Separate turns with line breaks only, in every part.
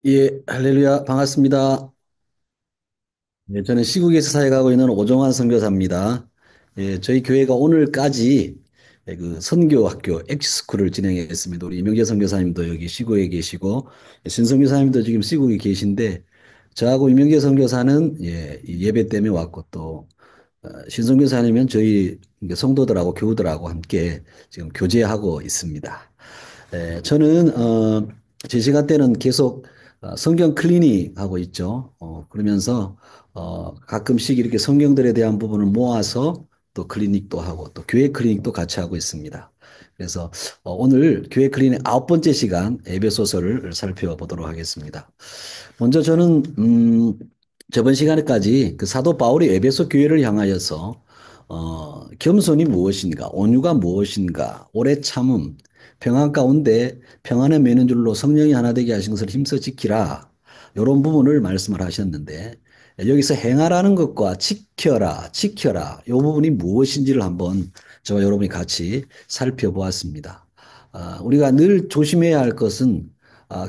예, 할렐루야, 반갑습니다. 예, 저는 시국에서 사역하고 있는 오종환 선교사입니다. 예, 저희 교회가 오늘까지 그 선교학교 엑스스쿨을 진행했습니다. 우리 이명재 선교사님도 여기 시국에 계시고, 신 선교사님도 지금 시국에 계신데, 저하고 이명재 선교사는 이 예배 때문에 왔고, 또 신선교사님은 저희 성도들하고 교우들하고 함께 지금 교제하고 있습니다. 저는 제 시간 때는 계속 성경 클리닉 하고 있죠. 그러면서 가끔씩 이렇게 성경들에 대한 부분을 모아서 또 클리닉도 하고 또 교회 클리닉도 같이 하고 있습니다. 그래서 오늘 교회 클리닉 아홉 번째 시간 에베소서를 살펴보도록 하겠습니다. 먼저 저는 저번 시간에까지 그 사도 바울이 에베소 교회를 향하여서 겸손이 무엇인가, 온유가 무엇인가, 오래 참음, 평안 가운데 평안에 매는 줄로 성령이 하나 되게 하신 것을 힘써 지키라. 이런 부분을 말씀을 하셨는데 여기서 행하라는 것과 지켜라, 지켜라. 이 부분이 무엇인지를 한번 저와 여러분이 같이 살펴보았습니다. 우리가 늘 조심해야 할 것은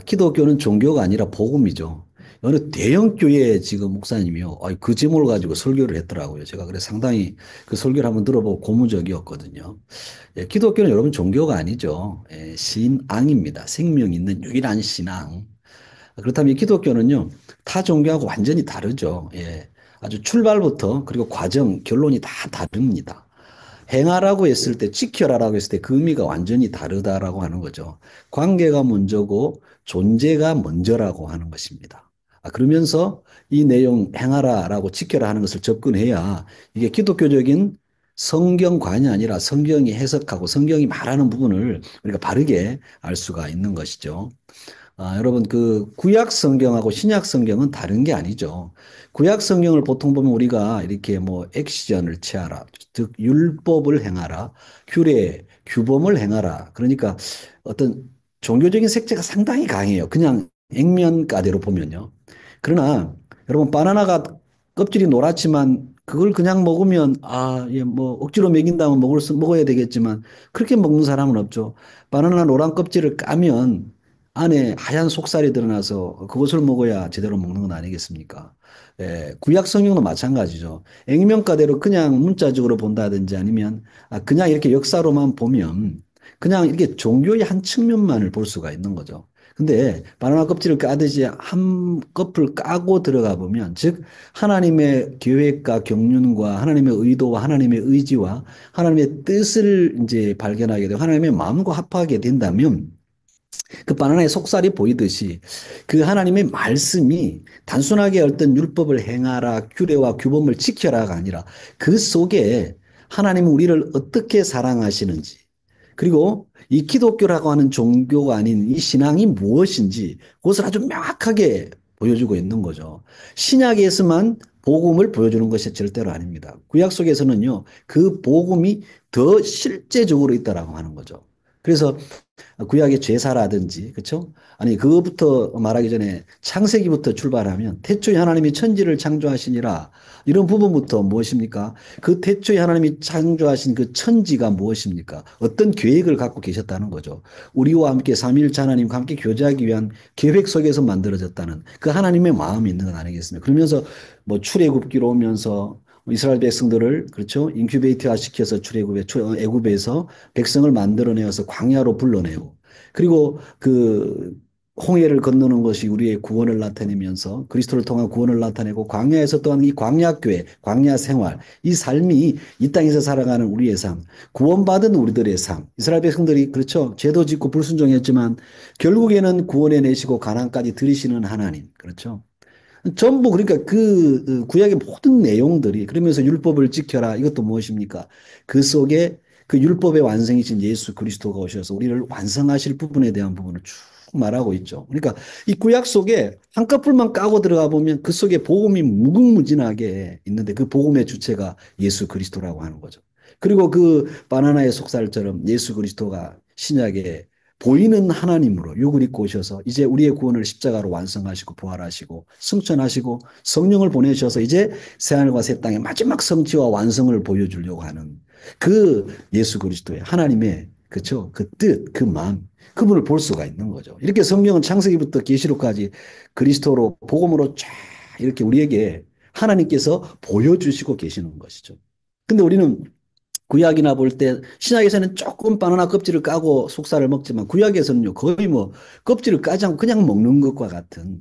기독교는 종교가 아니라 복음이죠. 어느 대형 교회 지금 목사님이요. 그 제목을 가지고 설교를 했더라고요. 제가 그래 상당히 그 설교를 한번 들어보고 고무적이었거든요. 예, 기독교는 여러분 종교가 아니죠. 예, 신앙입니다. 생명 있는 유일한 신앙. 그렇다면 이 기독교는요, 타 종교하고 완전히 다르죠. 예, 아주 출발부터 그리고 과정, 결론이 다 다릅니다. 행하라고 했을 때, 지켜라라고 했을 때 그 의미가 완전히 다르다라고 하는 거죠. 관계가 먼저고 존재가 먼저라고 하는 것입니다. 그러면서 이 내용 행하라라고 지켜라 하는 것을 접근해야 이게 기독교적인 성경관이 아니라 성경이 해석하고 성경이 말하는 부분을 우리가 바르게 알 수가 있는 것이죠. 여러분, 그 구약 성경하고 신약 성경은 다른 게 아니죠. 구약 성경을 보통 보면 우리가 이렇게 뭐 액션을 취하라, 즉 율법을 행하라, 규례, 규범을 행하라. 그러니까 어떤 종교적인 색채가 상당히 강해요. 그냥 액면가대로 보면요. 그러나 여러분 바나나가 껍질이 노랗지만 그걸 그냥 먹으면 예, 뭐 억지로 먹인다면 먹어야 되겠지만 그렇게 먹는 사람은 없죠. 바나나 노란 껍질을 까면 안에 하얀 속살이 드러나서 그것을 먹어야 제대로 먹는 건 아니겠습니까? 예, 구약 성경도 마찬가지죠. 액면가대로 그냥 문자적으로 본다든지 아니면 그냥 이렇게 역사로만 보면 그냥 이렇게 종교의 한 측면만을 볼 수가 있는 거죠. 근데 바나나 껍질을 까듯이 한 껍을 까고 들어가 보면 즉 하나님의 계획과 경륜과 하나님의 의도와 하나님의 의지와 하나님의 뜻을 이제 발견하게 되고 하나님의 마음과 합하게 된다면 그 바나나의 속살이 보이듯이 그 하나님의 말씀이 단순하게 어떤 율법을 행하라, 규례와 규범을 지켜라가 아니라 그 속에 하나님은 우리를 어떻게 사랑하시는지, 그리고 이 기독교라고 하는 종교가 아닌 이 신앙이 무엇인지 그것을 아주 명확하게 보여주고 있는 거죠. 신약에서만 복음을 보여주는 것이 절대로 아닙니다. 구약 속에서는요, 그 복음이 더 실제적으로 있다라고 하는 거죠. 그래서 구약의 제사라든지, 그렇죠? 아니 그거부터 말하기 전에 창세기부터 출발하면 태초에 하나님이 천지를 창조하시니라 이런 부분부터 무엇입니까? 그 태초에 하나님이 창조하신 그 천지가 무엇입니까? 어떤 계획을 갖고 계셨다는 거죠. 우리와 함께 삼위일체 하나님과 함께 교제하기 위한 계획 속에서 만들어졌다는 그 하나님의 마음이 있는 것 아니겠습니까? 그러면서 뭐 출애굽기로 오면서 이스라엘 백성들을 그렇죠 인큐베이트화 시켜서 애굽에서 백성을 만들어내어서 광야로 불러내고 그리고 그 홍해를 건너는 것이 우리의 구원을 나타내면서 그리스도를 통한 구원을 나타내고 광야에서 또한 이 광야교회, 광야 생활, 이 삶이 이 땅에서 살아가는 우리의 삶, 구원받은 우리들의 삶. 이스라엘 백성들이 그렇죠. 죄도 짓고 불순종했지만 결국에는 구원해 내시고 가나안까지 들이시는 하나님. 그렇죠. 전부 그러니까 그 구약의 모든 내용들이 그러면서 율법을 지켜라 이것도 무엇입니까? 그 속에 그 율법의 완성이신 예수 그리스도가 오셔서 우리를 완성하실 부분에 대한 부분을 쭉 말하고 있죠. 그러니까 이 구약 속에 한꺼풀만 까고 들어가 보면 그 속에 복음이 무궁무진하게 있는데 그 복음의 주체가 예수 그리스도라고 하는 거죠. 그리고 그 바나나의 속살처럼 예수 그리스도가 신약에 보이는 하나님으로 육을 입고 오셔서 이제 우리의 구원을 십자가로 완성하시고 부활하시고 승천하시고 성령을 보내셔서 이제 새하늘과 새 땅의 마지막 성취와 완성을 보여주려고 하는 그 예수 그리스도의 하나님의 그렇죠? 그 뜻, 그 마음, 그분을 볼 수가 있는 거죠. 이렇게 성경은 창세기부터 계시록까지 그리스도로 복음으로 쫙 이렇게 우리에게 하나님께서 보여주시고 계시는 것이죠. 근데 우리는 구약이나 볼 때 신약에서는 조금 바나나 껍질을 까고 속살을 먹지만 구약에서는요 거의 뭐 껍질을 까지 않고 그냥 먹는 것과 같은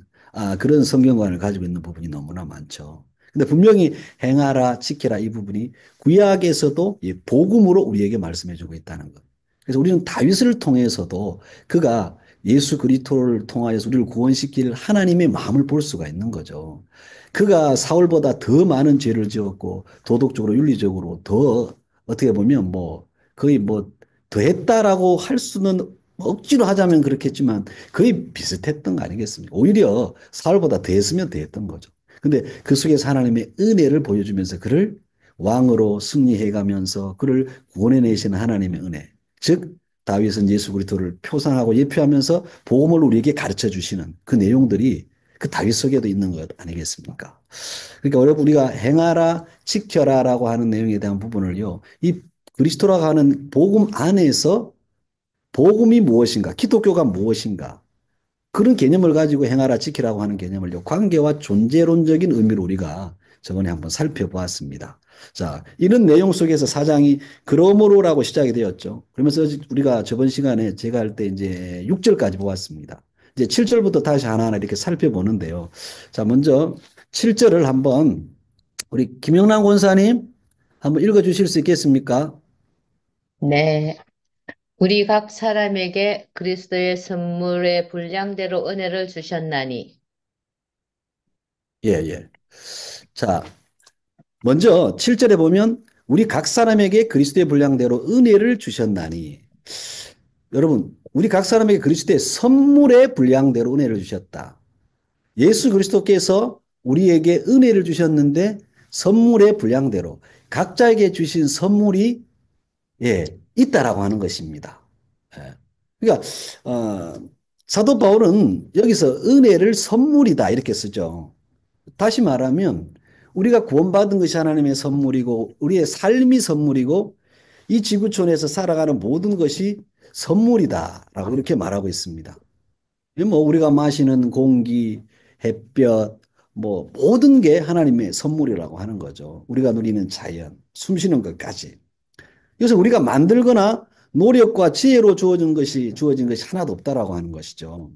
그런 성경관을 가지고 있는 부분이 너무나 많죠. 근데 분명히 행하라 지켜라 이 부분이 구약에서도 이 복음으로 우리에게 말씀해주고 있다는 것. 그래서 우리는 다윗을 통해서도 그가 예수 그리스도를 통하여서 우리를 구원시킬 하나님의 마음을 볼 수가 있는 거죠. 그가 사울보다 더 많은 죄를 지었고 도덕적으로 윤리적으로 더 어떻게 보면 뭐 거의 뭐 더했다라고 할 수는 억지로 하자면 그렇겠지만 거의 비슷했던 거 아니겠습니까? 오히려 사울보다 더했으면 더했던 거죠. 근데 그 속에서 하나님의 은혜를 보여주면서 그를 왕으로 승리해 가면서 그를 구원해 내시는 하나님의 은혜. 즉 다윗은 예수 그리스도를 표상하고 예표하면서 복음을 우리에게 가르쳐 주시는 그 내용들이 그 다윗 속에도 있는 것 아니겠습니까? 그러니까 여러분 우리가 행하라 지켜라라고 하는 내용에 대한 부분을요. 이 그리스도라고 하는 복음 안에서 복음이 무엇인가, 기독교가 무엇인가 그런 개념을 가지고 행하라 지키라고 하는 개념을요. 관계와 존재론적인 의미로 우리가 저번에 한번 살펴보았습니다. 자, 이런 내용 속에서 사장이 그러므로라고 시작이 되었죠. 그러면서 우리가 저번 시간에 제가 할 때 이제 6절까지 보았습니다. 이제 7절부터 다시 하나하나 이렇게 살펴보는데요. 자, 먼저 7절을 한번 우리 김영란 권사님 한번 읽어 주실 수 있겠습니까?
네. 우리 각 사람에게 그리스도의 선물의 분량대로 은혜를 주셨나니.
예, 예. 자, 먼저 7절에 보면 우리 각 사람에게 그리스도의 분량대로 은혜를 주셨나니. 여러분, 우리 각 사람에게 그리스도의 선물의 분량대로 은혜를 주셨다. 예수 그리스도께서 우리에게 은혜를 주셨는데 선물의 분량대로 각자에게 주신 선물이 있다라고 하는 것입니다. 예. 그러니까 어, 사도 바울은 여기서 은혜를 선물이다 이렇게 쓰죠. 다시 말하면 우리가 구원받은 것이 하나님의 선물이고 우리의 삶이 선물이고 이 지구촌에서 살아가는 모든 것이 선물이다라고 이렇게 말하고 있습니다. 뭐 우리가 마시는 공기, 햇볕, 뭐 모든 게 하나님의 선물이라고 하는 거죠. 우리가 누리는 자연, 숨 쉬는 것까지. 그래서 우리가 만들거나 노력과 지혜로 주어진 것이 하나도 없다라고 하는 것이죠.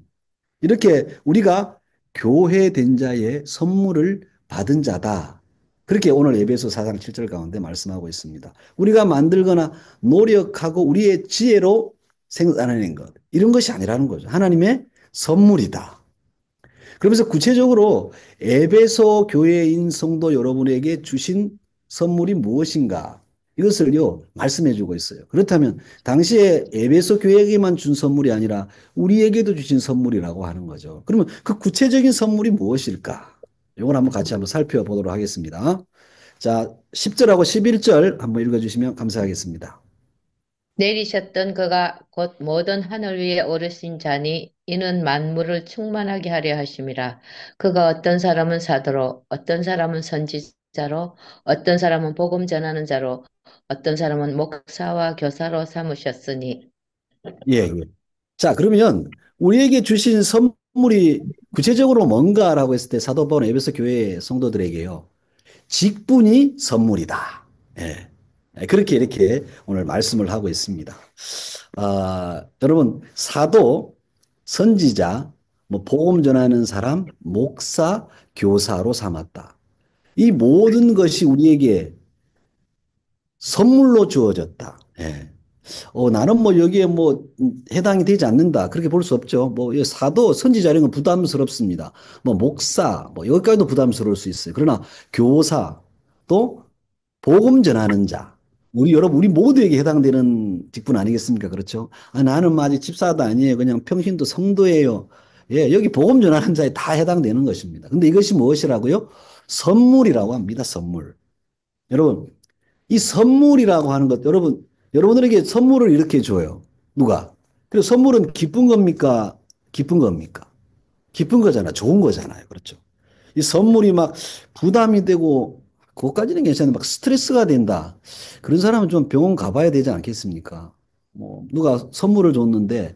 이렇게 우리가 교회된 자의 선물을 받은 자다. 그렇게 오늘 에베소 4장 7절 가운데 말씀하고 있습니다. 우리가 만들거나 노력하고 우리의 지혜로 생산해낸 것. 이런 것이 아니라는 거죠. 하나님의 선물이다. 그러면서 구체적으로 에베소 교회인 성도 여러분에게 주신 선물이 무엇인가? 이것을요, 말씀해 주고 있어요. 그렇다면, 당시에 에베소 교회에게만 준 선물이 아니라 우리에게도 주신 선물이라고 하는 거죠. 그러면 그 구체적인 선물이 무엇일까? 이걸 한번 같이 한번 살펴보도록 하겠습니다. 자, 10절하고 11절 한번 읽어주시면 감사하겠습니다.
내리셨던 그가 곧 모든 하늘 위에 오르신 자니 이는 만물을 충만하게 하려 하심이라. 그가 어떤 사람은 사도로, 어떤 사람은 선지자로, 어떤 사람은 복음 전하는 자로, 어떤 사람은 목사와 교사로 삼으셨으니.
예, 예. 자, 그러면 우리에게 주신 선물이 구체적으로 뭔가라고 했을 때 사도 바울은 에베소 교회 성도들에게요. 직분이 선물이다. 예. 그렇게 이렇게 오늘 말씀을 하고 있습니다. 여러분, 사도, 선지자, 뭐 복음 전하는 사람, 목사, 교사로 삼았다. 이 모든 것이 우리에게 선물로 주어졌다. 예. 나는 뭐 여기에 뭐 해당이 되지 않는다. 그렇게 볼 수 없죠. 뭐 사도, 선지자 이런 건 부담스럽습니다. 뭐 목사, 뭐 여기까지도 부담스러울 수 있어요. 그러나 교사, 또 복음 전하는 자. 여러분, 우리 모두에게 해당되는 직분 아니겠습니까? 그렇죠? 나는 뭐 아직 집사도 아니에요. 그냥 평신도 성도예요. 예, 여기 복음 전하는 자에 다 해당되는 것입니다. 근데 이것이 무엇이라고요? 선물이라고 합니다. 선물. 여러분, 이 선물이라고 하는 것, 여러분들에게 선물을 이렇게 줘요. 누가? 그리고 선물은 기쁜 겁니까? 기쁜 겁니까? 기쁜 거잖아. 좋은 거잖아요. 그렇죠? 이 선물이 막 부담이 되고, 그것까지는 괜찮은데 막 스트레스가 된다. 그런 사람은 좀 병원 가봐야 되지 않겠습니까? 뭐 누가 선물을 줬는데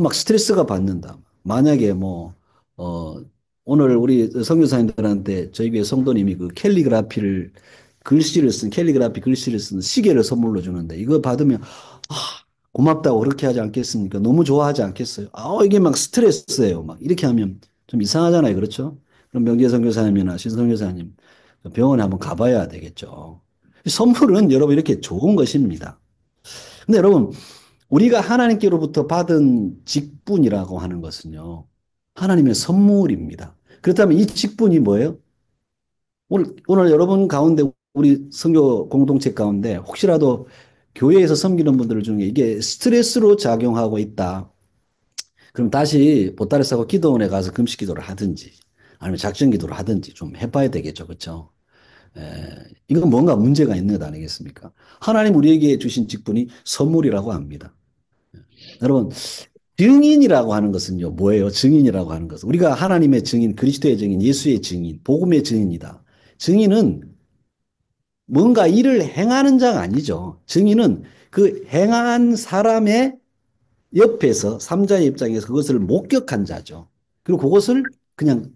막 스트레스가 받는다. 만약에 어, 오늘 우리 선교사님들한테 저희 교회 성도님이 그 캘리그라피를 글씨를 쓴 캘리그라피 글씨를 쓴 시계를 선물로 주는데 이거 받으면 아, 고맙다고 그렇게 하지 않겠습니까? 너무 좋아하지 않겠어요? 이게 막 스트레스예요. 막 이렇게 하면 좀 이상하잖아요. 그렇죠? 그럼 명재 선교사님이나 신 선교사님 병원에 한번 가봐야 되겠죠. 선물은 여러분 이렇게 좋은 것입니다. 근데 여러분 우리가 하나님께로부터 받은 직분이라고 하는 것은요, 하나님의 선물입니다. 그렇다면 이 직분이 뭐예요? 오늘 여러분 가운데 우리 선교 공동체 가운데 혹시라도 교회에서 섬기는 분들 중에 이게 스트레스로 작용하고 있다. 그럼 다시 보따리 싸고 기도원에 가서 금식 기도를 하든지 아니면 작전 기도를 하든지 좀 해봐야 되겠죠. 그렇죠? 이건 뭔가 문제가 있는 것 아니겠습니까? 하나님 우리에게 주신 직분이 선물이라고 합니다. 여러분, 증인이라고 하는 것은요, 뭐예요? 증인이라고 하는 것은. 우리가 하나님의 증인, 그리스도의 증인, 예수의 증인, 복음의 증인이다. 증인은 뭔가 일을 행하는 자가 아니죠. 증인은 그 행한 사람의 옆에서, 삼자의 입장에서 그것을 목격한 자죠. 그리고 그것을 그냥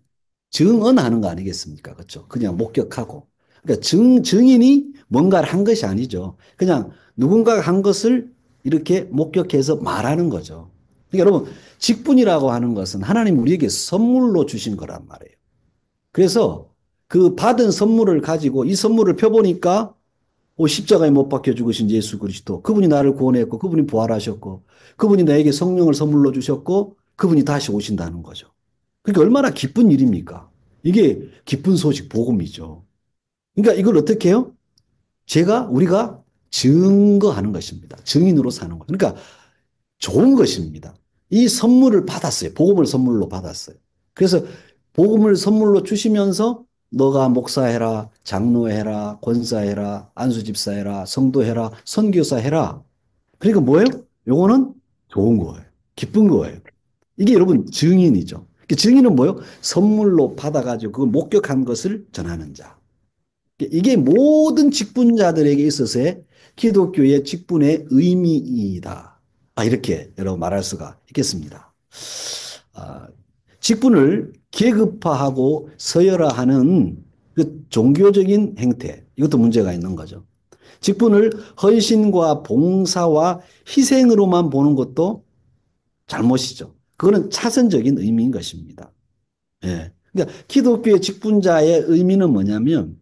증언하는 거 아니겠습니까? 그렇죠? 그냥 목격하고. 그러니까 증인이 뭔가를 한 것이 아니죠. 그냥 누군가가 한 것을 이렇게 목격해서 말하는 거죠. 그러니까 여러분, 직분이라고 하는 것은 하나님 우리에게 선물로 주신 거란 말이에요. 그래서 그 받은 선물을 가지고 이 선물을 펴보니까 십자가에 못 박혀 죽으신 예수 그리스도. 그분이 나를 구원했고, 그분이 부활하셨고, 그분이 나에게 성령을 선물로 주셨고, 그분이 다시 오신다는 거죠. 그러니까 얼마나 기쁜 일입니까? 이게 기쁜 소식, 복음이죠. 그러니까 이걸 어떻게 해요? 우리가 증거하는 것입니다. 증인으로 사는 것. 그러니까 좋은 것입니다. 이 선물을 받았어요. 복음을 선물로 받았어요. 그래서 복음을 선물로 주시면서 너가 목사해라, 장로해라, 권사해라, 안수집사해라, 성도해라, 선교사해라. 그러니까 뭐예요? 요거는 좋은 거예요. 기쁜 거예요. 이게 여러분 증인이죠. 증인은 뭐예요? 선물로 받아가지고 그걸 목격한 것을 전하는 자. 이게 모든 직분자들에게 있어서의 기독교의 직분의 의미이다. 이렇게 여러분 말할 수가 있겠습니다. 아, 직분을 계급화하고 서열화하는 그 종교적인 행태, 이것도 문제가 있는 거죠. 직분을 헌신과 봉사와 희생으로만 보는 것도 잘못이죠. 그거는 차선적인 의미인 것입니다. 예. 그러니까 기독교의 직분자의 의미는 뭐냐면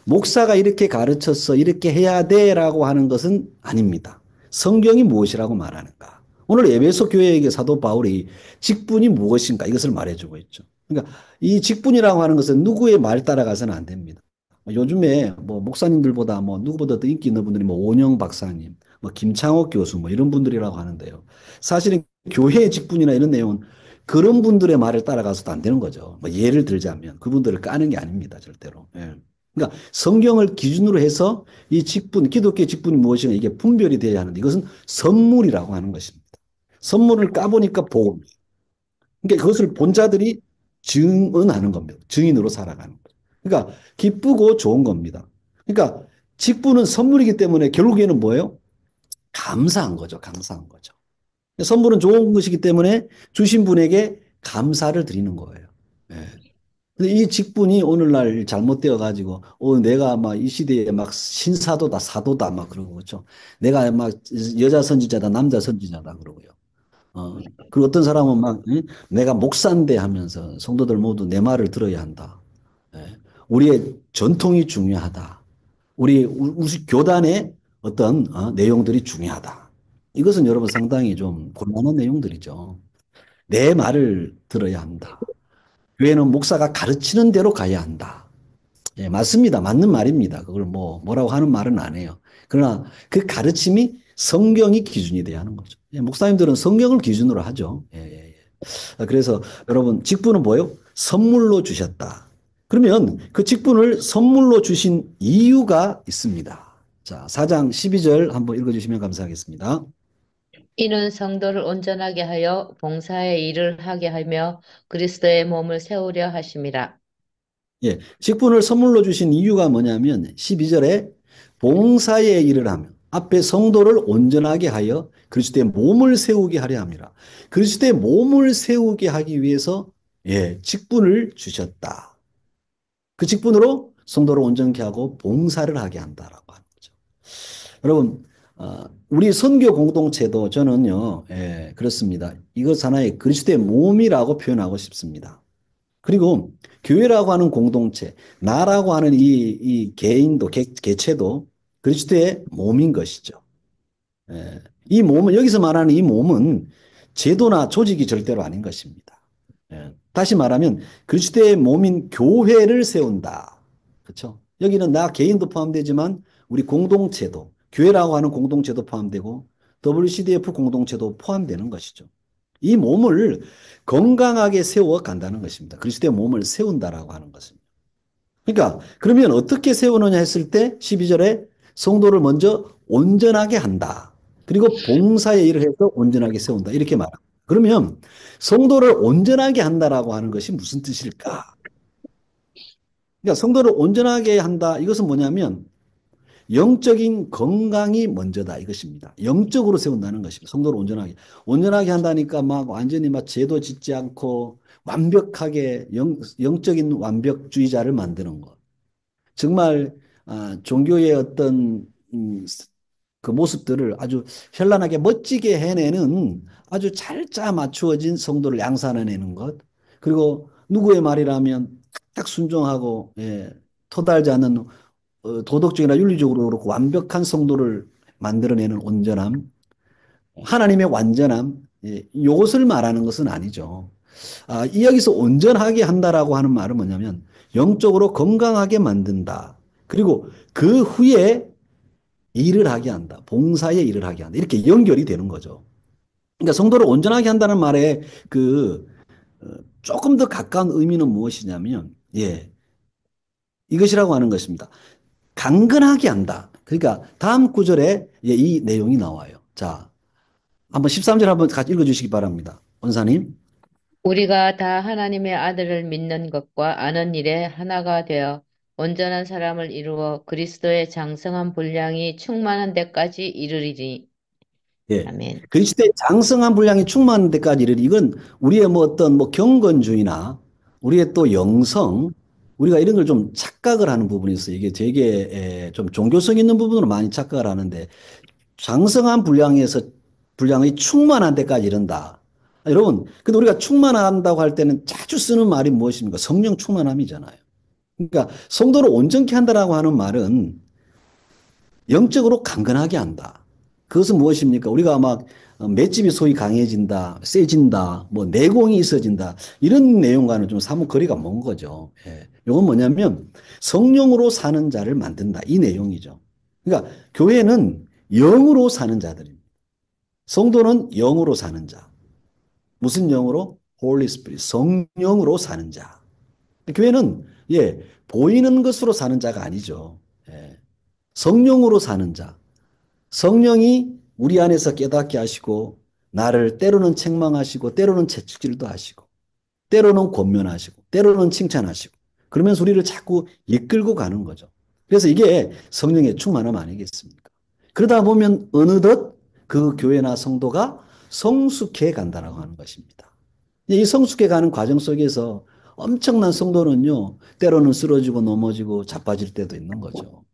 목사가 이렇게 가르쳤어, 이렇게 해야 돼라고 하는 것은 아닙니다. 성경이 무엇이라고 말하는가? 오늘 에베소 교회에게 사도 바울이 직분이 무엇인가 이것을 말해주고 있죠. 그러니까 이 직분이라고 하는 것은 누구의 말 따라가서는 안 됩니다. 요즘에 뭐 목사님들보다 뭐 누구보다 더 인기 있는 분들이 뭐 오영 박사님, 뭐 김창옥 교수 뭐 이런 분들이라고 하는데요. 사실은 교회의 직분이나 이런 내용은 그런 분들의 말을 따라가서도 안 되는 거죠. 뭐 예를 들자면 그분들을 까는 게 아닙니다, 절대로. 예. 그러니까 성경을 기준으로 해서 이 직분, 기독교의 직분이 무엇인가 이게 분별이 되어야 하는데 이것은 선물이라고 하는 것입니다. 선물을 까보니까 복음. 그러니까 그것을 본 자들이 증언하는 겁니다. 증인으로 살아가는 거죠. 그러니까 기쁘고 좋은 겁니다. 그러니까 직분은 선물이기 때문에 결국에는 뭐예요? 감사한 거죠. 감사한 거죠. 선물은 좋은 것이기 때문에 주신 분에게 감사를 드리는 거예요. 예. 근데 이 직분이 오늘날 잘못되어 가지고 내가 막 이 시대에 막 신사도다 사도다 막 그러고 그렇죠. 내가 막 여자 선지자다 남자 선지자다 그러고요. 그리고 어떤 사람은 막 내가 목사인데 하면서 성도들 모두 내 말을 들어야 한다. 예. 우리의 전통이 중요하다. 우리 교단의 어떤 내용들이 중요하다. 이것은 여러분 상당히 좀 곤란한 내용들이죠. 내 말을 들어야 한다. 교회는 목사가 가르치는 대로 가야 한다. 예, 맞습니다. 맞는 말입니다. 그걸 뭐라고 하는 말은 안 해요. 그러나 그 가르침이 성경이 기준이 돼야 하는 거죠. 예, 목사님들은 성경을 기준으로 하죠. 예, 예, 예. 그래서 여러분, 직분은 뭐예요? 선물로 주셨다. 그러면 그 직분을 선물로 주신 이유가 있습니다. 자, 4장 12절 한번 읽어주시면 감사하겠습니다.
이는 성도를 온전하게 하여 봉사의 일을 하게 하며 그리스도의 몸을 세우려 하심이라.
예, 직분을 선물로 주신 이유가 뭐냐면 12절에 봉사의 일을 하며 앞에 성도를 온전하게 하여 그리스도의 몸을 세우게 하려 함이라. 그리스도의 몸을 세우게 하기 위해서 직분을 주셨다. 그 직분으로 성도를 온전케 하고 봉사를 하게 한다라고 하는 거죠. 여러분, 우리 선교 공동체도 저는요, 그렇습니다. 이것 하나의 그리스도의 몸이라고 표현하고 싶습니다. 그리고 교회라고 하는 공동체, 나라고 하는 이 개인도, 개체도 그리스도의 몸인 것이죠. 이 몸은, 여기서 말하는 이 몸은 제도나 조직이 절대로 아닌 것입니다. 다시 말하면 그리스도의 몸인 교회를 세운다. 그렇죠? 여기는 나 개인도 포함되지만 우리 공동체도, 교회라고 하는 공동체도 포함되고 WCDF 공동체도 포함되는 것이죠. 이 몸을 건강하게 세워 간다는 것입니다. 그리스도의 몸을 세운다라고 하는 것입니다. 그러니까 그러면 어떻게 세우느냐 했을 때 12절에 성도를 먼저 온전하게 한다. 그리고 봉사의 일을 해서 온전하게 세운다. 이렇게 말합니다. 그러면 성도를 온전하게 한다라고 하는 것이 무슨 뜻일까? 그러니까 성도를 온전하게 한다. 이것은 뭐냐면 영적인 건강이 먼저다 이것입니다. 영적으로 세운다는 것입니다. 성도를 온전하게. 온전하게 한다니까 막 완전히 막 죄도 짓지 않고 완벽하게 영적인 완벽주의자를 만드는 것. 정말 종교의 어떤 그 모습들을 아주 현란하게 멋지게 해내는 아주 잘 짜 맞추어진 성도를 양산해내는 것. 그리고 누구의 말이라면 딱 순종하고 토달지 않는 도덕적이나 윤리적으로 그렇고 완벽한 성도를 만들어내는 온전함, 하나님의 완전함, 이것을 말하는 것은 아니죠. 이 여기서 온전하게 한다라고 하는 말은 뭐냐면 영적으로 건강하게 만든다. 그리고 그 후에 일을 하게 한다. 봉사의 일을 하게 한다. 이렇게 연결이 되는 거죠. 그러니까 성도를 온전하게 한다는 말에 그 어, 조금 더 가까운 의미는 무엇이냐면 이것이라고 하는 것입니다. 강건하게 한다. 그러니까 다음 구절에 이 내용이 나와요. 자, 한번 13절 한번 같이 읽어주시기 바랍니다. 원사님.
우리가 다 하나님의 아들을 믿는 것과 아는 일에 하나가 되어 온전한 사람을 이루어 그리스도의 장성한 분량이 충만한 데까지 이르리니.
예.
아멘.
그리스도의 장성한 분량이 충만한 데까지 이르리. 이건 우리의 뭐 어떤 뭐 경건주의나 우리의 또 영성, 우리가 이런 걸 좀 착각을 하는 부분이 있어요. 이게 되게 좀 종교성 있는 부분으로 많이 착각을 하는데 장성한 분량의 충만한 데까지 이른다. 여러분, 근데 우리가 충만한다고 할 때는 자주 쓰는 말이 무엇입니까? 성령 충만함이잖아요. 그러니까 성도를 온전케 한다라고 하는 말은 영적으로 강건하게 한다. 그것은 무엇입니까? 우리가 막 맷집이 소위 강해진다, 세진다, 뭐 내공이 있어진다 이런 내용과는 좀 사뭇 거리가 먼 거죠. 이건 뭐냐면 성령으로 사는 자를 만든다 이 내용이죠. 그러니까 교회는 영으로 사는 자들입니다. 성도는 영으로 사는 자. 무슨 영으로? Holy Spirit, 성령으로 사는 자. 교회는 보이는 것으로 사는 자가 아니죠. 성령으로 사는 자. 성령이 우리 안에서 깨닫게 하시고 나를 때로는 책망하시고 때로는 채찍질도 하시고 때로는 권면하시고 때로는 칭찬하시고 그러면서 우리를 자꾸 이끌고 가는 거죠. 그래서 이게 성령의 충만함 아니겠습니까? 그러다 보면 어느덧 그 교회나 성도가 성숙해 간다라고 하는 것입니다. 이 성숙해 가는 과정 속에서 엄청난 성도는요, 때로는 쓰러지고 넘어지고 자빠질 때도 있는 거죠.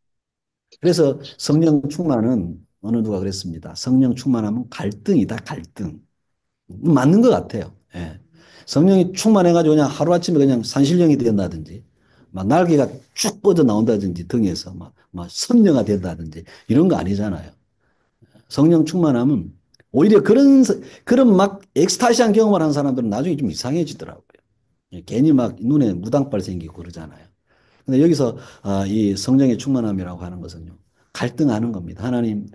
그래서 성령 충만은 어느 누가 그랬습니다. 성령 충만하면 갈등이다, 갈등. 맞는 것 같아요. 성령이 충만해가지고 그냥 하루아침에 그냥 산신령이 된다든지, 막 날개가 쭉 뻗어 나온다든지 등에서 막 선녀가 된다든지 이런 거 아니잖아요. 성령 충만하면 오히려 그런 막 엑스타시한 경험을 한 사람들은 나중에 좀 이상해지더라고요. 괜히 막 눈에 무당발 생기고 그러잖아요. 근데 여기서 이 성령의 충만함이라고 하는 것은요. 갈등하는 겁니다. 하나님,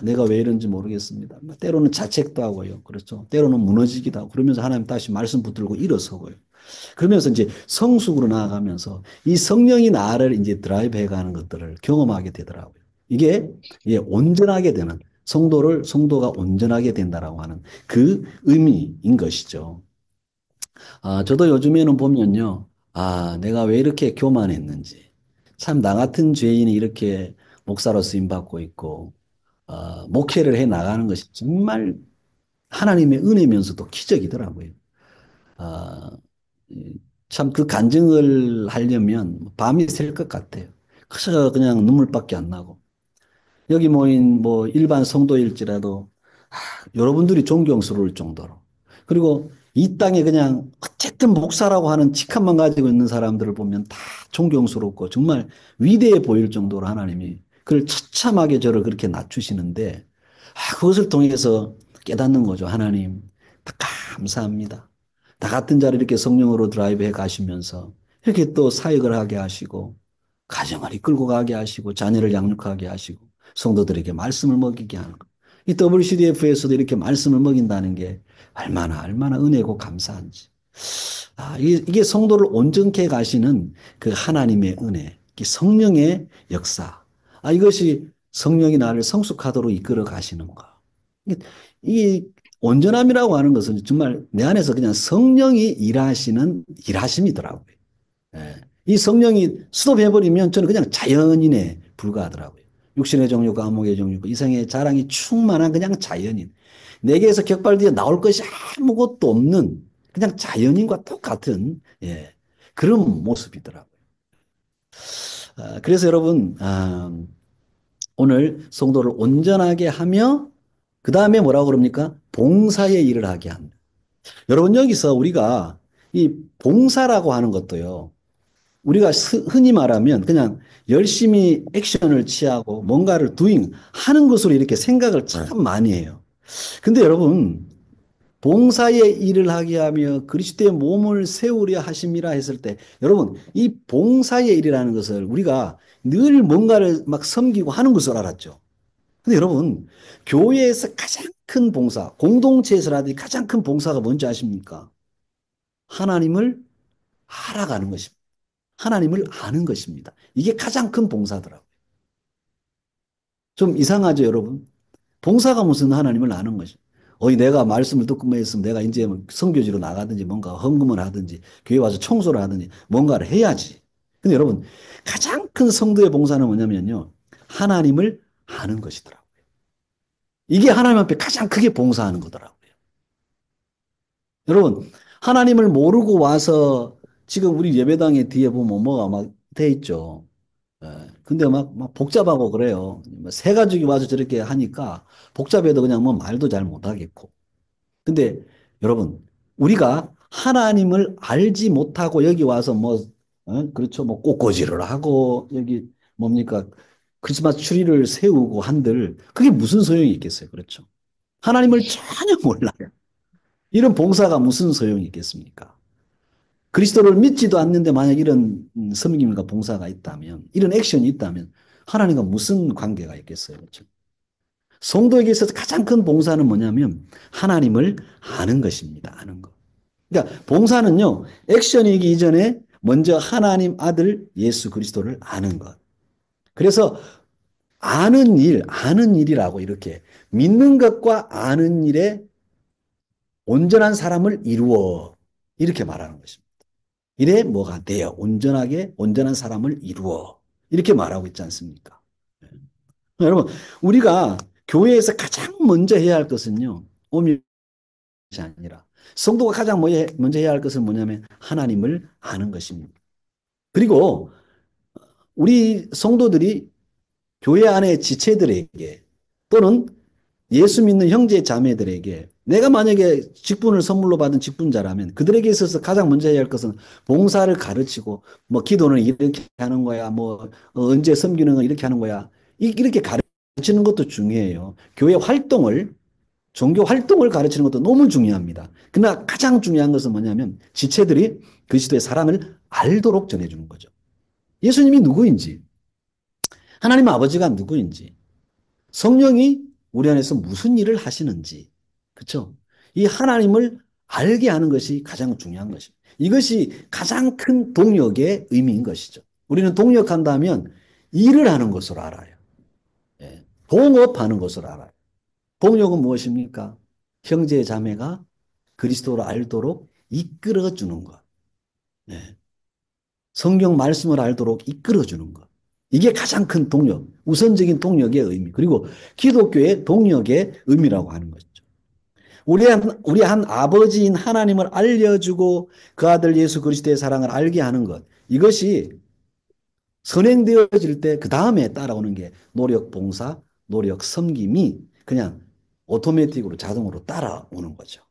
내가 왜 이런지 모르겠습니다. 뭐 때로는 자책도 하고요. 그렇죠. 때로는 무너지기도 하고 그러면서 하나님 다시 말씀 붙들고 일어서고요. 그러면서 이제 성숙으로 나아가면서 이 성령이 나를 이제 드라이브 해가는 것들을 경험하게 되더라고요. 이게 온전하게 되는 성도가 온전하게 된다라고 하는 그 의미인 것이죠. 저도 요즘에는 보면요. 내가 왜 이렇게 교만했는지. 참, 나 같은 죄인이 이렇게 목사로 쓰임받고 있고, 목회를 해 나가는 것이 정말 하나님의 은혜면서도 기적이더라고요. 아, 참 그 간증을 하려면 밤이 샐 것 같아요. 그래서 그냥 눈물밖에 안 나고. 여기 모인 뭐 일반 성도일지라도 여러분들이 존경스러울 정도로. 그리고 이 땅에 그냥 어쨌든 목사라고 하는 직함만 가지고 있는 사람들을 보면 다 존경스럽고 정말 위대해 보일 정도로 하나님이 그를 처참하게 저를 그렇게 낮추시는데 그것을 통해서 깨닫는 거죠. 하나님, 감사합니다. 나 같은 자를 이렇게 성령으로 드라이브해 가시면서 이렇게 또 사역을 하게 하시고 가정을 이끌고 가게 하시고 자녀를 양육하게 하시고 성도들에게 말씀을 먹이게 하는 것. 이 WCDF에서도 이렇게 말씀을 먹인다는 게 얼마나 은혜고 감사한지. 이게 성도를 온전케 가시는 그 하나님의 은혜, 이 성령의 역사. 이것이 성령이 나를 성숙하도록 이끌어 가시는 것. 이, 이 온전함이라고 하는 것은 정말 내 안에서 그냥 성령이 일하시는 일하심이더라고요. 예. 이 성령이 스톱해버리면 저는 그냥 자연인에 불과하더라고요. 육신의 정욕, 감옥의 정욕, 이성의 자랑이 충만한 그냥 자연인. 내게에서 격발되어 나올 것이 아무것도 없는 그냥 자연인과 똑같은 그런 모습이더라고요. 그래서 여러분 오늘 성도를 온전하게 하며 그 다음에 뭐라고 그럽니까? 봉사의 일을 하게 한다. 여러분 여기서 우리가 이 봉사라고 하는 것도요. 우리가 흔히 말하면 그냥 열심히 액션을 취하고 뭔가를 doing 하는 것으로 이렇게 생각을 참 많이 해요. 근데 여러분, 봉사의 일을 하게 하며 그리스도의 몸을 세우려 하심이라 했을 때, 여러분, 이 봉사의 일이라는 것을 우리가 늘 뭔가를 막 섬기고 하는 것을 알았죠. 근데 여러분, 교회에서 가장 큰 봉사, 공동체에서라도 가장 큰 봉사가 뭔지 아십니까? 하나님을 알아가는 것입니다. 하나님을 아는 것입니다. 이게 가장 큰 봉사더라고요. 좀 이상하죠, 여러분? 봉사가 무슨 하나님을 아는 것이. 내가 말씀을 듣고 뭐 했으면 내가 이제 뭐 선교지로 나가든지 뭔가 헌금을 하든지 교회 와서 청소를 하든지 뭔가를 해야지. 근데 여러분, 가장 큰 성도의 봉사는 뭐냐면요. 하나님을 아는 것이더라고요. 이게 하나님 앞에 가장 크게 봉사하는 거더라고요. 여러분, 하나님을 모르고 와서 지금 우리 예배당에 뒤에 보면 뭐가 막 돼 있죠. 근데 막 복잡하고 그래요. 뭐새 가족이 와서 저렇게 하니까 복잡해도 그냥 뭐 말도 잘 못하겠고. 근데 여러분, 우리가 하나님을 알지 못하고 여기 와서 그렇죠. 뭐 꽃꽂이를 하고 여기 뭡니까? 크리스마스 트리를 세우고 한들 그게 무슨 소용이 있겠어요. 그렇죠. 하나님을 전혀 몰라요. 이런 봉사가 무슨 소용이 있겠습니까? 그리스도를 믿지도 않는데 만약 이런 섬김과 봉사가 있다면, 이런 액션이 있다면 하나님과 무슨 관계가 있겠어요? 그렇죠? 성도에게 있어서 가장 큰 봉사는 뭐냐면 하나님을 아는 것입니다. 아는 것. 그러니까 봉사는요, 액션이기 이전에 먼저 하나님 아들 예수 그리스도를 아는 것. 그래서 아는 일이라고 이렇게 믿는 것과 아는 일에 온전한 사람을 이루어 이렇게 말하는 것입니다. 이래 뭐가 돼요? 온전한 사람을 이루어. 이렇게 말하고 있지 않습니까? 여러분, 우리가 교회에서 가장 먼저 해야 할 것은요, 오mill이 아니라, 성도가 가장 먼저 해야 할 것은 뭐냐면, 하나님을 아는 것입니다. 그리고 우리 성도들이 교회 안의 지체들에게 또는 예수 믿는 형제 자매들에게 내가 만약에 직분을 선물로 받은 직분자라면 그들에게 있어서 가장 먼저 해야 할 것은 봉사를 가르치고 뭐 기도는 이렇게 하는 거야 뭐 언제 섬기는 건 이렇게 하는 거야 이렇게 가르치는 것도 중요해요. 교회 활동을 종교 활동을 가르치는 것도 너무 중요합니다. 그러나 가장 중요한 것은 뭐냐면 지체들이 그리스도의 사랑을 알도록 전해주는 거죠. 예수님이 누구인지 하나님 아버지가 누구인지 성령이 우리 안에서 무슨 일을 하시는지, 그렇죠? 이 하나님을 알게 하는 것이 가장 중요한 것입니다. 이것이 가장 큰 동력의 의미인 것이죠. 우리는 동력한다면 일을 하는 것으로 알아요. 예. 동업하는 것으로 알아요. 동력은 무엇입니까? 형제 자매가 그리스도를 알도록 이끌어 주는 것. 예. 성경 말씀을 알도록 이끌어 주는 것. 이게 가장 큰 동력, 우선적인 동력의 의미, 그리고 기독교의 동력의 의미라고 하는 것이죠. 우리 한 아버지인 하나님을 알려주고 그 아들 예수 그리스도의 사랑을 알게 하는 것. 이것이 선행되어질 때 그 다음에 따라오는 게 노력 봉사, 노력 섬김이 그냥 오토매틱으로 자동으로 따라오는 거죠.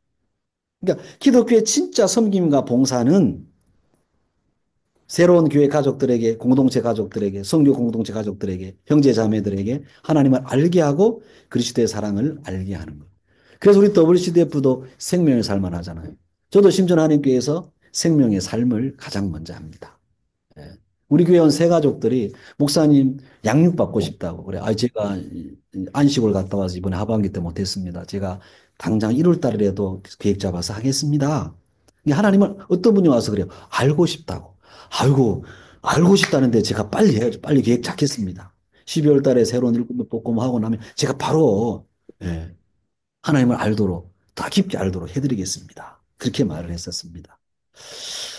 그러니까 기독교의 진짜 섬김과 봉사는 새로운 교회 가족들에게, 공동체 가족들에게, 성교 공동체 가족들에게, 형제 자매들에게 하나님을 알게 하고 그리스도의 사랑을 알게 하는 것. 그래서 우리 WCDF도 생명의 삶을 하잖아요. 저도 심전 하나님께서 생명의 삶을 가장 먼저 합니다. 예. 우리 교회 온 새 가족들이 목사님 양육 받고 싶다고 그래. 제가 안식을 갔다 와서 이번에 하반기 때 못했습니다. 제가 당장 1월 달이라도 계획 잡아서 하겠습니다. 하나님은 어떤 분이 와서 그래요. 알고 싶다고. 아이고, 알고 싶다는데 제가 빨리 해야죠. 빨리 계획 잡겠습니다. 12월 달에 새로운 일꾼도 뽑고 하고 나면 제가 바로 예, 하나님을 알도록 더 깊게 알도록 해드리겠습니다. 그렇게 말을 했었습니다.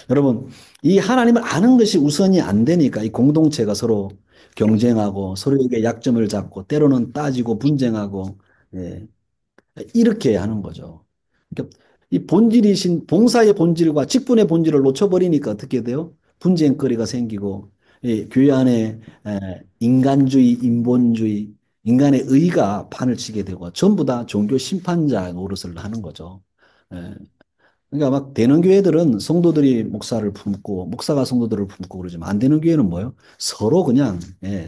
여러분, 이 하나님을 아는 것이 우선이 안 되니까 이 공동체가 서로 경쟁하고 서로에게 약점을 잡고 때로는 따지고 분쟁하고 예, 이렇게 하는 거죠. 그러니까 이 본질이신 봉사의 본질과 직분의 본질을 놓쳐버리니까 어떻게 돼요? 분쟁거리가 생기고 교회 안에 인간주의, 인본주의, 인간의 의가 판을 치게 되고 전부 다 종교 심판자 노릇을 하는 거죠. 예, 그러니까 막 되는 교회들은 성도들이 목사를 품고 목사가 성도들을 품고 그러지만 안 되는 교회는 뭐예요? 서로 그냥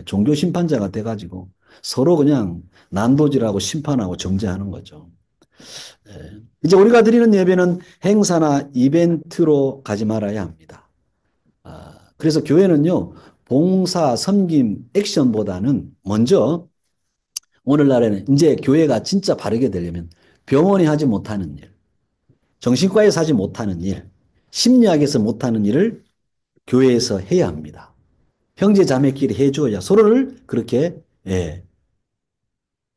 종교 심판자가 돼가지고 서로 그냥 난도질하고 심판하고 정죄하는 거죠. 이제 우리가 드리는 예배는 행사나 이벤트로 가지 말아야 합니다. 그래서 교회는요, 봉사, 섬김, 액션보다는 먼저 오늘날에는 이제 교회가 진짜 바르게 되려면 병원이 하지 못하는 일, 정신과에서 하지 못하는 일, 심리학에서 못하는 일을 교회에서 해야 합니다. 형제 자매끼리 해줘야 서로를 그렇게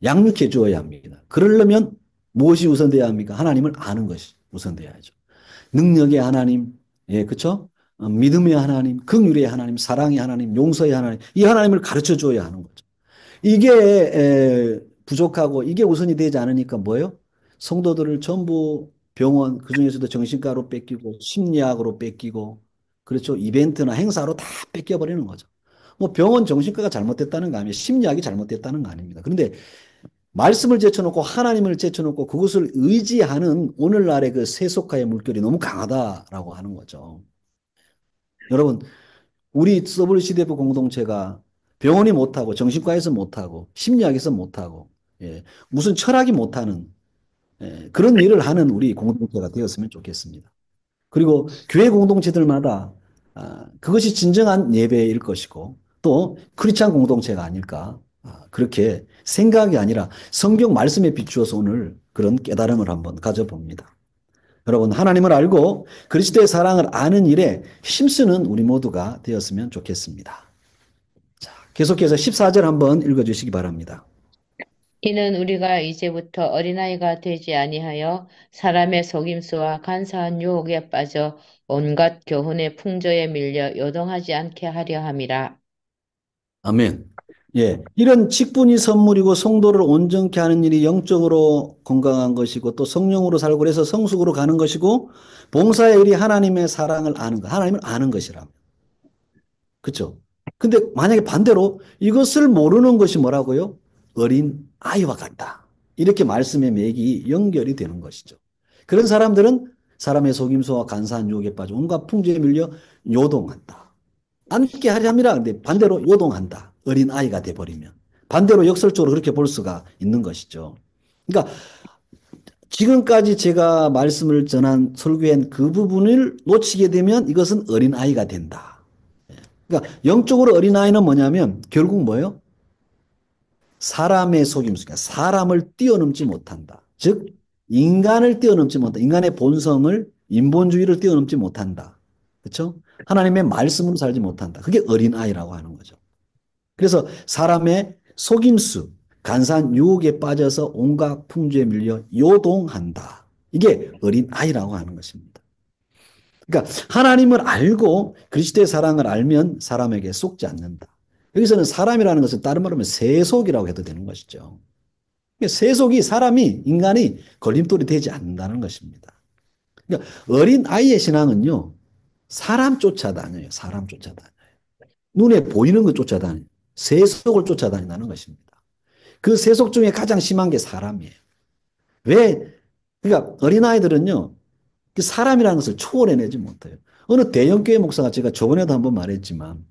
양육해 주어야 합니다. 그러려면 무엇이 우선돼야 합니까? 하나님을 아는 것이 우선돼야죠. 능력의 하나님, 그쵸? 믿음의 하나님, 긍휼의 하나님, 사랑의 하나님, 용서의 하나님, 이 하나님을 가르쳐 줘야 하는 거죠. 이게 부족하고 이게 우선이 되지 않으니까 뭐예요? 성도들을 전부 병원, 그중에서도 정신과로 뺏기고 심리학으로 뺏기고 그렇죠. 이벤트나 행사로 다 뺏겨버리는 거죠. 뭐 병원 정신과가 잘못됐다는 거 아니에요. 심리학이 잘못됐다는 거 아닙니다. 그런데 말씀을 제쳐놓고 하나님을 제쳐놓고 그것을 의지하는 오늘날의 그 세속화의 물결이 너무 강하다라고 하는 거죠. 여러분, 우리 WCDF 공동체가 병원이 못하고 정신과에서 못하고 심리학에서 못하고 무슨 철학이 못하는 그런 일을 하는 우리 공동체가 되었으면 좋겠습니다. 그리고 교회 공동체들마다 그것이 진정한 예배일 것이고 또 크리스찬 공동체가 아닐까 그렇게 생각이 아니라 성경 말씀에 비추어서 오늘 그런 깨달음을 한번 가져봅니다. 여러분 하나님을 알고 그리스도의 사랑을 아는 일에 힘쓰는 우리 모두가 되었으면 좋겠습니다. 자, 계속해서 14절 한번 읽어주시기 바랍니다.
이는 우리가 이제부터 어린아이가 되지 아니하여 사람의 속임수와 간사한 유혹에 빠져 온갖 교훈의 풍조에 밀려 요동하지 않게 하려 함이라.
아멘. 예, 이런 직분이 선물이고 성도를 온전케 하는 일이 영적으로 건강한 것이고 또 성령으로 살고 그래서 성숙으로 가는 것이고 봉사의 일이 하나님의 사랑을 아는 것, 하나님을 아는 것이라. 그렇죠? 근데 만약에 반대로 이것을 모르는 것이 뭐라고요? 어린 아이와 같다. 이렇게 말씀의 맥이 연결이 되는 것이죠. 그런 사람들은 사람의 속임수와 간사한 유혹에 빠져 온갖 풍조에 밀려 요동한다. 앉게 하려 함이라. 근데 반대로 요동한다. 어린 아이가 돼버리면. 반대로 역설적으로 그렇게 볼 수가 있는 것이죠. 그러니까 지금까지 제가 말씀을 전한 설교한 그 부분을 놓치게 되면 이것은 어린 아이가 된다. 그러니까 영적으로 어린 아이는 뭐냐면 결국 뭐예요? 사람의 속임수, 그러니까 사람을 뛰어넘지 못한다. 즉 인간을 뛰어넘지 못한다. 인간의 본성을 인본주의를 뛰어넘지 못한다. 그렇죠? 하나님의 말씀으로 살지 못한다. 그게 어린 아이라고 하는 거죠. 그래서 사람의 속임수, 간사한 유혹에 빠져서 온갖 풍조에 밀려 요동한다. 이게 어린 아이라고 하는 것입니다. 그러니까 하나님을 알고 그리스도의 사랑을 알면 사람에게 속지 않는다. 여기서는 사람이라는 것은 다른 말로 하면 세속이라고 해도 되는 것이죠. 그러니까 세속이 사람이, 인간이 걸림돌이 되지 않는다는 것입니다. 그러니까 어린 아이의 신앙은요, 사람 쫓아다녀요. 사람 쫓아다녀요. 눈에 보이는 것 쫓아다녀요. 세속을 쫓아다닌다는 것입니다. 그 세속 중에 가장 심한 게 사람이에요. 왜? 그러니까 어린아이들은요, 그 사람이라는 것을 초월해내지 못해요. 어느 대형교회 목사가 제가 저번에도 한번 말했지만,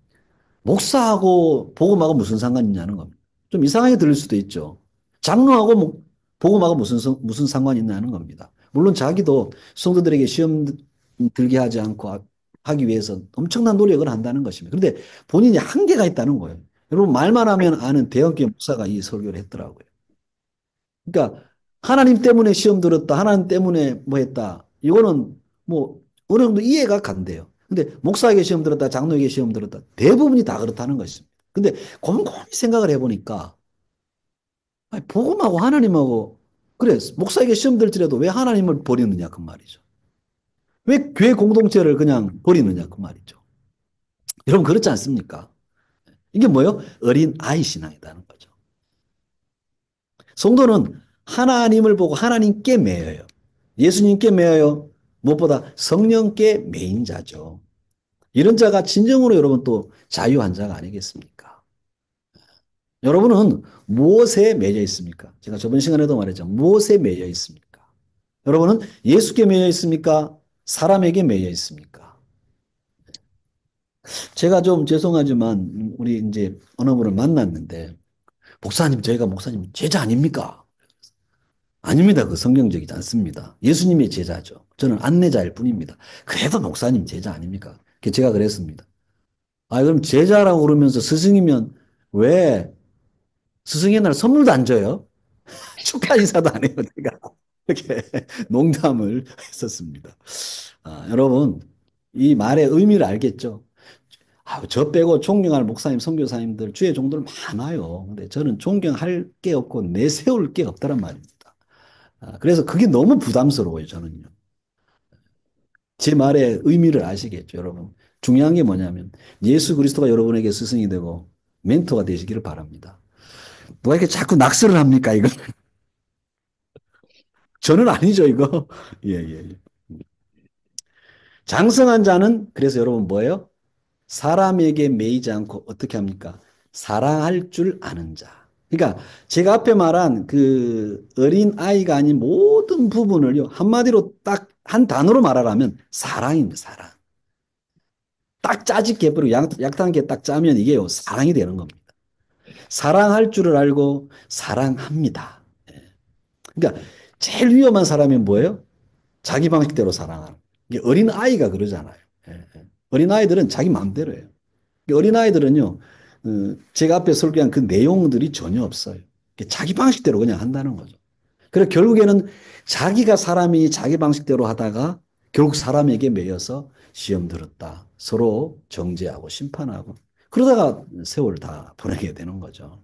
목사하고 복음하고 무슨 상관이 있냐는 겁니다. 좀 이상하게 들릴 수도 있죠. 장로하고 복음하고 무슨 상관이 있냐는 겁니다. 물론 자기도 성도들에게 시험 들게 하지 않고 하기 위해서 엄청난 노력을 한다는 것입니다. 그런데 본인이 한계가 있다는 거예요. 여러분 말만 하면 아는 대형교회 목사가 이 설교를 했더라고요. 그러니까 하나님 때문에 시험 들었다. 하나님 때문에 뭐 했다. 이거는 뭐 어느 정도 이해가 간대요. 근데 목사에게 시험 들었다. 장로에게 시험 들었다. 대부분이 다 그렇다는 것입니다. 근데 곰곰이 생각을 해보니까 아니, 복음하고 하나님하고 그래 목사에게 시험 들지라도 왜 하나님을 버리느냐 그 말이죠. 왜 교회 공동체를 그냥 버리느냐 그 말이죠. 여러분 그렇지 않습니까? 이게 뭐예요? 어린 아이 신앙이라는 거죠. 성도는 하나님을 보고 하나님께 매여요. 예수님께 매여요. 무엇보다 성령께 매인 자죠. 이런 자가 진정으로 여러분 또 자유한 자가 아니겠습니까? 여러분은 무엇에 매여 있습니까? 제가 저번 시간에도 말했죠. 무엇에 매여 있습니까? 여러분은 예수께 매여 있습니까? 사람에게 매여 있습니까? 제가 좀 죄송하지만 우리 이제 어느 분을 만났는데 목사님 저희가 목사님 제자 아닙니까? 아닙니다. 그 성경적이지 않습니다. 예수님의 제자죠. 저는 안내자일 뿐입니다. 그래도 목사님 제자 아닙니까? 제가 그랬습니다. 아, 그럼 제자라고 그러면서 스승이면 왜 스승의 날 선물도 안 줘요? 축하 인사도 안 해요, 제가. 이렇게 농담을 했었습니다. 아, 여러분, 이 말의 의미를 알겠죠? 아, 저 빼고 존경할 목사님, 선교사님들, 주의 종들 많아요. 근데 저는 존경할 게 없고 내세울 게 없다란 말입니다. 아, 그래서 그게 너무 부담스러워요, 저는요. 제 말의 의미를 아시겠죠, 여러분. 중요한 게 뭐냐면 예수 그리스도가 여러분에게 스승이 되고 멘토가 되시기를 바랍니다. 누가 이렇게 자꾸 낙서를 합니까, 이거? 저는 아니죠, 이거. 예, 예, 예. 장성한 자는 그래서 여러분 뭐예요? 사람에게 매이지 않고 어떻게 합니까? 사랑할 줄 아는 자. 그러니까 제가 앞에 말한 그 어린 아이가 아닌 모든 부분을요, 한마디로 딱 한 단어로 말하라면 사랑입니다, 사랑. 딱 짜집게 버리고 약하게 딱 짜면 이게요, 사랑이 되는 겁니다. 사랑할 줄을 알고 사랑합니다. 그러니까 제일 위험한 사람이 뭐예요? 자기 방식대로 사랑하는. 이게 어린 아이가 그러잖아요. 예, 예. 어린 아이들은 자기 마음대로예요. 어린 아이들은요, 제가 앞에 설교한 그 내용들이 전혀 없어요. 자기 방식대로 그냥 한다는 거죠. 그래서 결국에는 자기가 사람이 자기 방식대로 하다가 결국 사람에게 매여서 시험 들었다. 서로 정죄하고 심판하고 그러다가 세월 다 보내게 되는 거죠.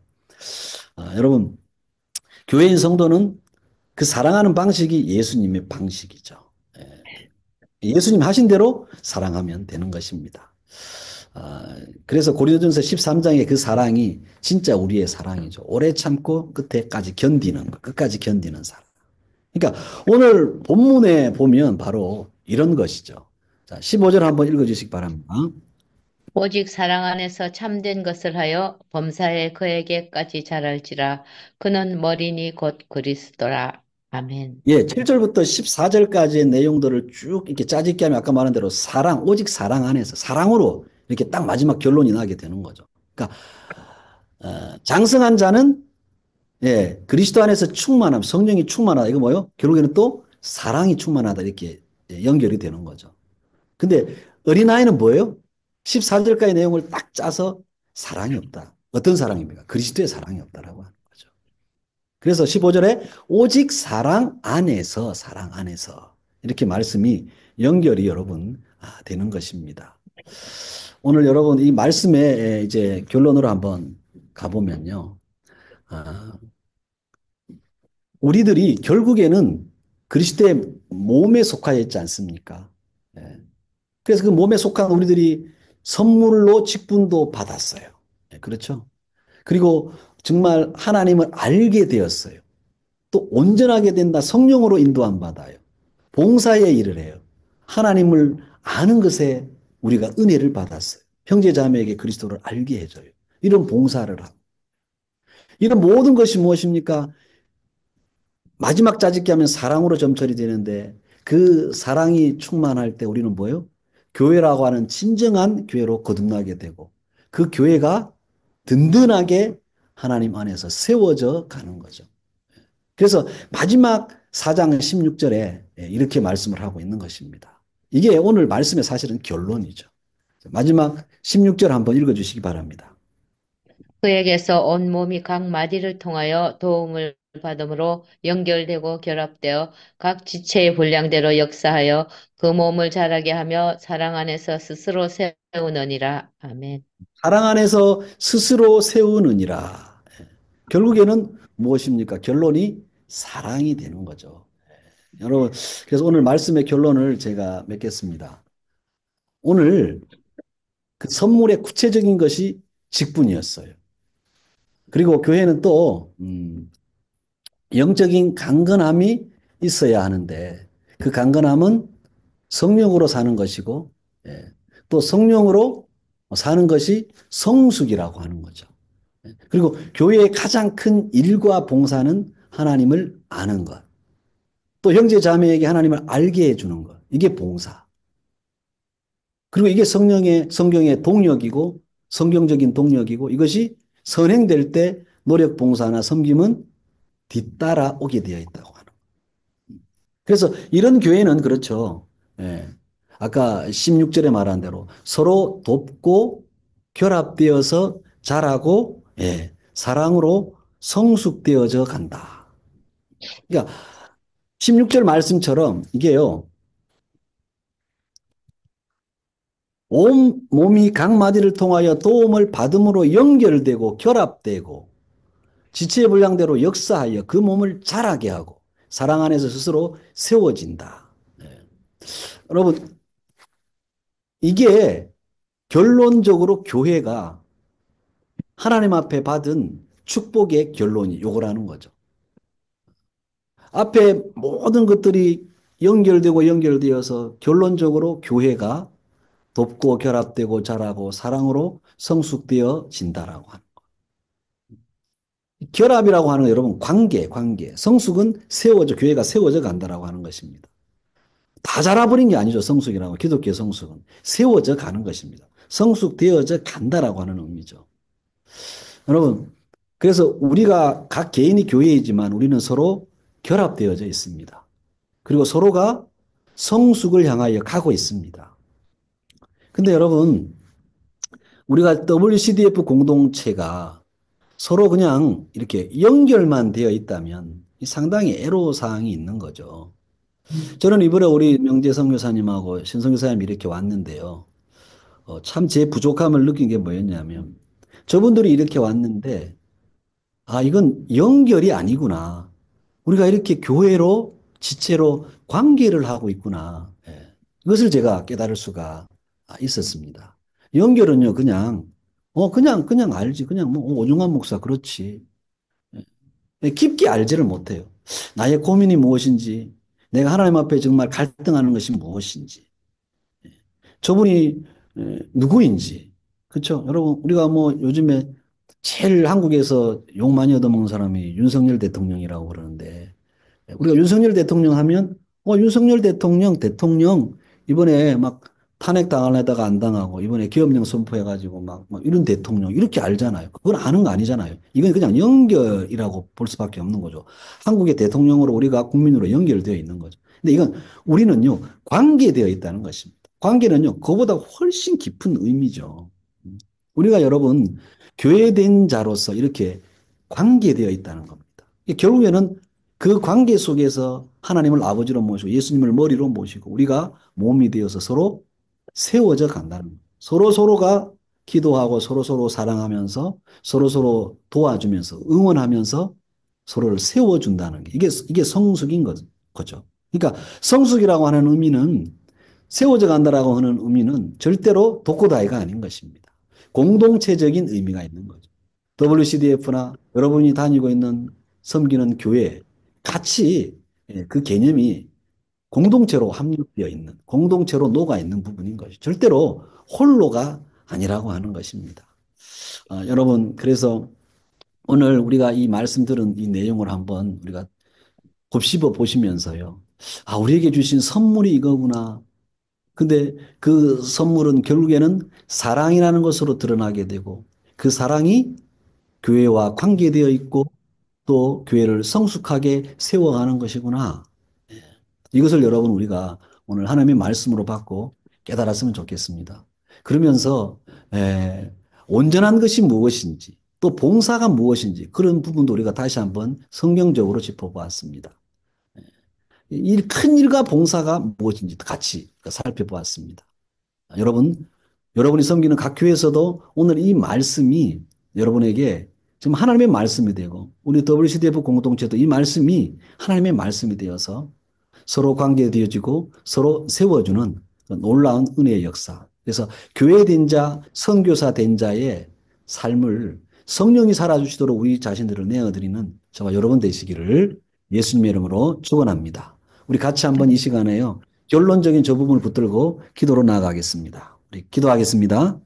아, 여러분, 교회인 성도는 그 사랑하는 방식이 예수님의 방식이죠. 예, 예수님 하신 대로 사랑하면 되는 것입니다. 아, 그래서 고린도전서 13장의 그 사랑이 진짜 우리의 사랑이죠. 오래 참고 끝에까지 견디는 것, 끝까지 견디는 사랑. 그러니까 오늘 본문에 보면 바로 이런 것이죠. 자, 15절 한번 읽어주시기 바랍니다.
오직 사랑 안에서 참된 것을 하여 범사에 그에게까지 자랄지라. 그는 머리니 곧 그리스도라. 아멘.
예, 7절부터 14절까지의 내용들을 쭉 이렇게 짜집게 하면 아까 말한 대로 사랑, 오직 사랑 안에서 사랑으로 이렇게 딱 마지막 결론이 나게 되는 거죠. 그러니까 장성한 자는 예, 그리스도 안에서 충만함, 성령이 충만하다. 이거 뭐요? 결국에는 또 사랑이 충만하다. 이렇게 예, 연결이 되는 거죠. 근데 어린아이는 뭐예요? 14절까지 내용을 딱 짜서 사랑이 없다. 어떤 사랑입니까? 그리스도의 사랑이 없다라고 하는 거죠. 그래서 15절에 오직 사랑 안에서 이렇게 말씀이 연결이 여러분 되는 것입니다. 오늘 여러분 이 말씀의 이제 결론으로 한번 가보면요. 아, 우리들이 결국에는 그리스도의 몸에 속하여 있지 않습니까? 예. 그래서 그 몸에 속한 우리들이 선물로 직분도 받았어요. 그렇죠? 그리고 정말 하나님을 알게 되었어요. 또 온전하게 된다. 성령으로 인도함 받아요. 봉사의 일을 해요. 하나님을 아는 것에 우리가 은혜를 받았어요. 형제 자매에게 그리스도를 알게 해줘요. 이런 봉사를 하고. 이런 모든 것이 무엇입니까? 마지막 짜집기 하면 사랑으로 점철이 되는데 그 사랑이 충만할 때 우리는 뭐예요? 교회라고 하는 진정한 교회로 거듭나게 되고 그 교회가 든든하게 하나님 안에서 세워져 가는 거죠. 그래서 마지막 4장 16절에 이렇게 말씀을 하고 있는 것입니다. 이게 오늘 말씀의 사실은 결론이죠. 마지막 16절 한번 읽어주시기 바랍니다.
그에게서 온 몸이 각 마디를 통하여 도움을 받음으로 연결되고 결합되어 각 지체의 분량대로 역사하여 그 몸을 자라게 하며 사랑 안에서 스스로 세우느니라. 아멘.
사랑 안에서 스스로 세우느니라. 결국에는 무엇입니까? 결론이 사랑이 되는 거죠. 여러분, 그래서 오늘 말씀의 결론을 제가 맺겠습니다. 오늘 그 선물의 구체적인 것이 직분이었어요. 그리고 교회는 또 영적인 강건함이 있어야 하는데 그 강건함은 성령으로 사는 것이고 예, 또 성령으로 사는 것이 성숙이라고 하는 거죠. 그리고 교회의 가장 큰 일과 봉사는 하나님을 아는 것. 또 형제 자매에게 하나님을 알게 해주는 것. 이게 봉사. 그리고 이게 성경의 동력이고 성경적인 동력이고 이것이 선행될 때 노력 봉사나 섬김은 뒤따라 오게 되어 있다고 하는. 그래서 이런 교회는 그렇죠. 예. 아까 16절에 말한 대로 서로 돕고 결합되어서 자라고 사랑으로 성숙되어져 간다. 그러니까 16절 말씀처럼 이게요. 온 몸이 각 마디를 통하여 도움을 받음으로 연결되고 결합되고 지체의 분량대로 역사하여 그 몸을 자라게 하고 사랑 안에서 스스로 세워진다. 여러분, 이게 결론적으로 교회가 하나님 앞에 받은 축복의 결론이 요거라는 거죠. 앞에 모든 것들이 연결되고 연결되어서 결론적으로 교회가 돕고 결합되고 자라고 사랑으로 성숙되어진다라고 하는. 결합이라고 하는 건 여러분 관계. 성숙은 세워져 교회가 세워져 간다라고 하는 것입니다. 다 자라버린 게 아니죠. 성숙이라고 기독교의 성숙은 세워져 가는 것입니다. 성숙되어져 간다라고 하는 의미죠. 여러분 그래서 우리가 각 개인이 교회이지만 우리는 서로 결합되어져 있습니다. 그리고 서로가 성숙을 향하여 가고 있습니다. 근데 여러분 우리가 WCDF 공동체가 서로 그냥 이렇게 연결만 되어 있다면 상당히 애로사항이 있는 거죠. 저는 이번에 우리 명재 선교사님하고 신선교사님 이렇게 왔는데요. 참 제 부족함을 느낀 게 뭐였냐면 저분들이 이렇게 왔는데 아, 이건 연결이 아니구나. 우리가 이렇게 교회로 지체로 관계를 하고 있구나. 이것을 제가 깨달을 수가 있었습니다. 연결은요, 그냥 알지. 그냥 뭐, 오중환 목사, 그렇지. 깊게 알지를 못해요. 나의 고민이 무엇인지, 내가 하나님 앞에 정말 갈등하는 것이 무엇인지, 저분이 누구인지, 그렇죠? 여러분, 우리가 뭐 요즘에 제일 한국에서 욕 많이 얻어먹는 사람이 윤석열 대통령이라고 그러는데, 우리가 윤석열 대통령 하면, 윤석열 대통령, 이번에 막 탄핵 당하려다가 안 당하고, 이번에 기업령 선포해가지고 막 이런 대통령, 이렇게 알잖아요. 그건 아는 거 아니잖아요. 이건 그냥 연결이라고 볼 수밖에 없는 거죠. 한국의 대통령으로 우리가 국민으로 연결되어 있는 거죠. 근데 이건 우리는요, 관계되어 있다는 것입니다. 관계는요, 그보다 훨씬 깊은 의미죠. 우리가 여러분, 교회된 자로서 이렇게 관계되어 있다는 겁니다. 결국에는 그 관계 속에서 하나님을 아버지로 모시고 예수님을 머리로 모시고 우리가 몸이 되어서 서로 세워져 간다는 거예요. 서로서로가 기도하고 서로서로 사랑하면서 서로서로 도와주면서 응원하면서 서로를 세워준다는 게 이게 성숙인 거죠. 그러니까 성숙이라고 하는 의미는 세워져 간다라고 하는 의미는 절대로 독고다이가 아닌 것입니다. 공동체적인 의미가 있는 거죠. WCDF나 여러분이 다니고 있는 섬기는 교회 같이 그 개념이 공동체로 합력되어 있는, 공동체로 녹아 있는 부분인 것이 절대로 홀로가 아니라고 하는 것입니다. 여러분, 그래서 오늘 우리가 이 말씀 들은 이 내용을 한번 우리가 곱씹어 보시면서요. 우리에게 주신 선물이 이거구나. 근데 그 선물은 결국에는 사랑이라는 것으로 드러나게 되고 그 사랑이 교회와 관계되어 있고 또 교회를 성숙하게 세워가는 것이구나. 이것을 여러분 우리가 오늘 하나님의 말씀으로 받고 깨달았으면 좋겠습니다. 그러면서 에, 온전한 것이 무엇인지 또 봉사가 무엇인지 그런 부분도 우리가 다시 한번 성경적으로 짚어보았습니다. 큰 일과 봉사가 무엇인지 같이 살펴보았습니다. 여러분, 여러분이 섬기는 각 교회에서도 오늘 이 말씀이 여러분에게 지금 하나님의 말씀이 되고 우리 WCDF 공동체도 이 말씀이 하나님의 말씀이 되어서 서로 관계되어지고 서로 세워주는 놀라운 은혜의 역사. 그래서 교회된 자, 선교사 된 자의 삶을 성령이 살아주시도록 우리 자신들을 내어드리는 저와 여러분 되시기를 예수님의 이름으로 축원합니다. 우리 같이 한번 이 시간에요. 결론적인 저 부분을 붙들고 기도로 나아가겠습니다. 우리 기도하겠습니다.